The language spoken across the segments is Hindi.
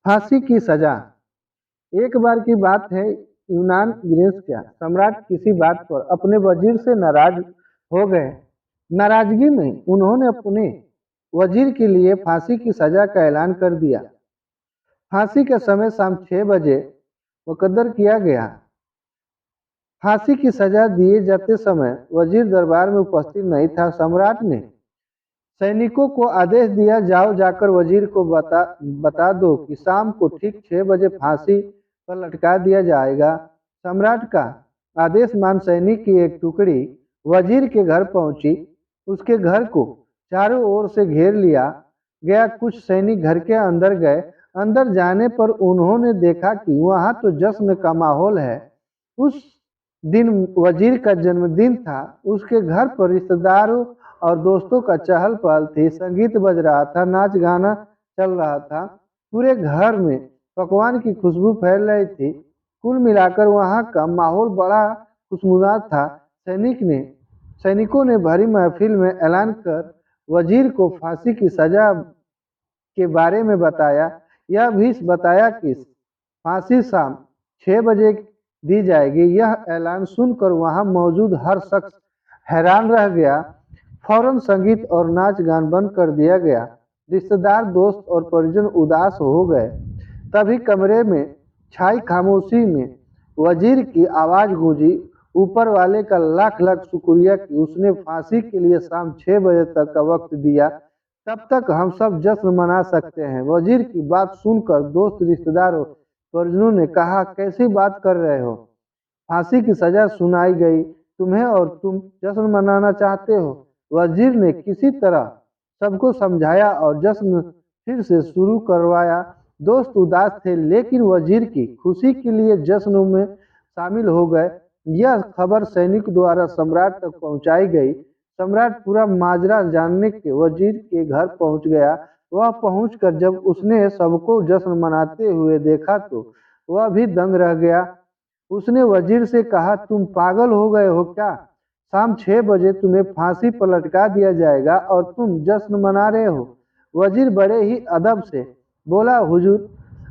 फांसी की सजा। एक बार की बात है, यूनान ग्रीस का सम्राट किसी बात पर अपने वजीर से नाराज हो गए। नाराजगी में उन्होंने अपने वजीर के लिए फांसी की सजा का ऐलान कर दिया। फांसी का समय शाम 6 बजे मुकद्दर किया गया। फांसी की सजा दिए जाते समय वजीर दरबार में उपस्थित नहीं था। सम्राट ने सैनिकों को आदेश दिया, जाओ जाकर वजीर को बता दो कि शाम को ठीक 6 बजे फांसी पर लटका दिया जाएगा। सम्राट का आदेश मान सैनिक की एक टुकड़ी वजीर के घर पहुंची। उसके घर को चारों ओर से घेर लिया गया। कुछ सैनिक घर के अंदर गए। अंदर जाने पर उन्होंने देखा कि वहां तो जश्न का माहौल है। उस दिन वजीर का जन्मदिन था। उसके घर पर रिश्तेदारों और दोस्तों का चहल पहल थी। संगीत बज रहा था, नाच गाना चल रहा था। पूरे घर में पकवान की खुशबू फैल रही थी। कुल मिलाकर वहां का माहौल बड़ा खुशनुमा था। सैनिकों ने भरी महफिल में ऐलान कर वजीर को फांसी की सजा के बारे में बताया। यह भी बताया कि फांसी शाम 6 बजे दी जाएगी। यह ऐलान सुनकर वहां मौजूद हर शख्स हैरान रह गया। फौरन संगीत और नाच गान बंद कर दिया गया। रिश्तेदार, दोस्त और परिजन उदास हो गए। तभी कमरे में छाई खामोशी में वजीर की आवाज गूंजी, ऊपर वाले का लाख लाख शुक्रिया कि उसने फांसी के लिए शाम 6 बजे तक का वक्त दिया। तब तक हम सब जश्न मना सकते हैं। वजीर की बात सुनकर दोस्त, रिश्तेदारों, परिजनों ने कहा, कैसी बात कर रहे हो? फांसी की सजा सुनाई गई तुम्हें और तुम जश्न मनाना चाहते हो। वजीर ने किसी तरह सबको समझाया और जश्न फिर से शुरू करवाया। दोस्त उदास थे लेकिन वजीर की खुशी के लिए जश्न में शामिल हो गए। यह खबर सैनिक द्वारा सम्राट तक पहुंचाई गई। सम्राट पूरा माजरा जानने के वजीर के घर पहुंच गया। वह पहुंचकर जब उसने सबको जश्न मनाते हुए देखा तो वह भी दंग रह गया। उसने वजीर से कहा, तुम पागल हो गए हो क्या? शाम 6 बजे तुम्हें फांसी पर लटका दिया जाएगा और तुम जश्न मना रहे हो। वजीर बड़े ही अदब से बोला, हुजूर,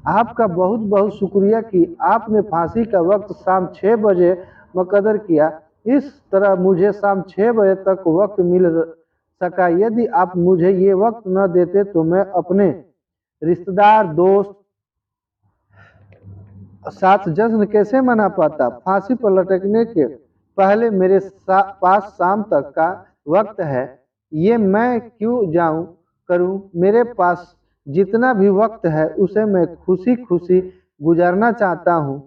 आपका बहुत बहुत शुक्रिया कि आपने फांसी का वक्त शाम 6 बजे मुकद्दर किया। इस तरह मुझे शाम 6 बजे तक वक्त मिल सका। यदि आप मुझे ये वक्त न देते तो मैं अपने रिश्तेदार, दोस्त साथ जश्न कैसे मना पाता? फांसी पर लटकने के पहले मेरे पास शाम तक का वक्त है। ये मैं क्यों जाऊं करूं? मेरे पास जितना भी वक्त है उसे मैं खुशी खुशी गुजारना चाहता हूं।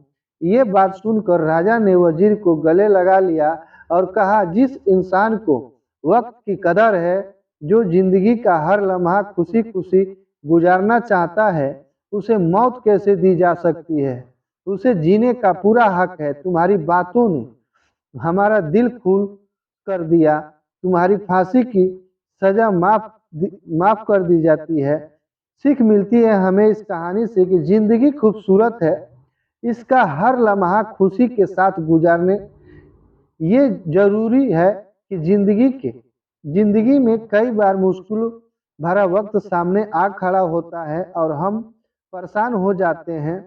ये बात सुनकर राजा ने वजीर को गले लगा लिया और कहा, जिस इंसान को वक्त की कदर है, जो जिंदगी का हर लम्हा खुशी खुशी गुजारना चाहता है, उसे मौत कैसे दी जा सकती है? उसे जीने का पूरा हक है। तुम्हारी बातों ने हमारा दिल खोल कर दिया। तुम्हारी फांसी की सजा माफ कर दी जाती है। सीख मिलती है हमें इस कहानी से कि जिंदगी खूबसूरत है, इसका हर लम्हा खुशी के साथ गुजारने ये जरूरी है कि जिंदगी में कई बार मुश्किल भरा वक्त सामने आ खड़ा होता है और हम परेशान हो जाते हैं।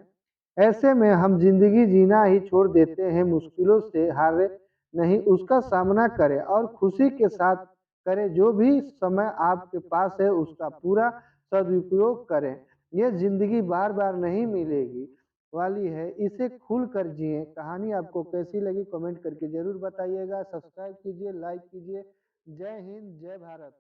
ऐसे में हम जिंदगी जीना ही छोड़ देते हैं। मुश्किलों से हारे नहीं, उसका सामना करें और खुशी के साथ करें। जो भी समय आपके पास है उसका पूरा सदुपयोग करें। यह जिंदगी बार बार नहीं मिलेगी वाली है, इसे खुल कर जिए। कहानी आपको कैसी लगी कमेंट करके जरूर बताइएगा। सब्सक्राइब कीजिए, लाइक कीजिए। जय हिंद, जय भारत।